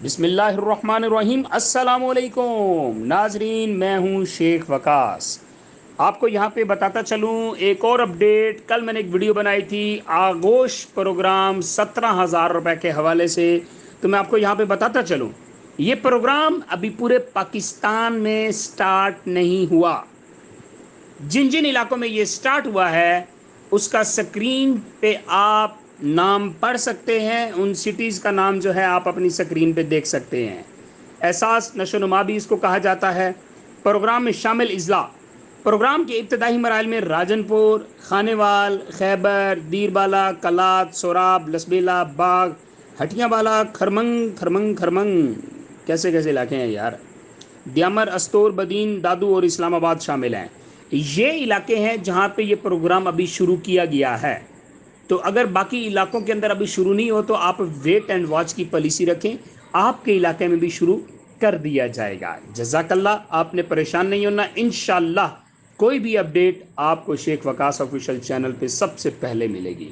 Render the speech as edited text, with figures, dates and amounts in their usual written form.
بسم اللہ الرحمن الرحیم۔ السلام علیکم ناظرین، میں ہوں شیخ وقاص۔ آپ کو یہاں پہ بتاتا چلوں ایک اور اپڈیٹ۔ کل میں نے ایک ویڈیو بنائی تھی آغوش پروگرام 17,000 روپے کے حوالے سے، تو میں آپ کو یہاں پہ بتاتا چلوں یہ پروگرام ابھی پورے پاکستان میں سٹارٹ نہیں ہوا۔ جن جن علاقوں میں یہ سٹارٹ ہوا ہے اس کا سکرین پہ آپ نام پڑھ سکتے ہیں، ان سٹیز کا نام جو ہے آپ اپنی سکرین پہ دیکھ سکتے ہیں۔ احساس نشو و نما بھی اس کو کہا جاتا ہے۔ پروگرام میں شامل اضلاع: پروگرام کے ابتدائی مراحل میں راجن پور، خانیوال، خیبر، دیر بالا، کلات، سوراب، لسبیلا، باغ، ہٹیاں بالا، کھرمنگ کیسے علاقے ہیں یار، دیامر، استور، بدین، دادو اور اسلام آباد شامل ہیں۔ یہ علاقے ہیں جہاں پہ یہ پروگرام ابھی شروع کیا گیا ہے۔ تو اگر باقی علاقوں کے اندر ابھی شروع نہیں ہو تو آپ ویٹ اینڈ واچ کی پالیسی رکھیں، آپ کے علاقے میں بھی شروع کر دیا جائے گا۔ جزاک اللہ، آپ نے پریشان نہیں ہونا، انشاءاللہ کوئی بھی اپڈیٹ آپ کو شیخ وقاص آفیشیل چینل پہ سب سے پہلے ملے گی۔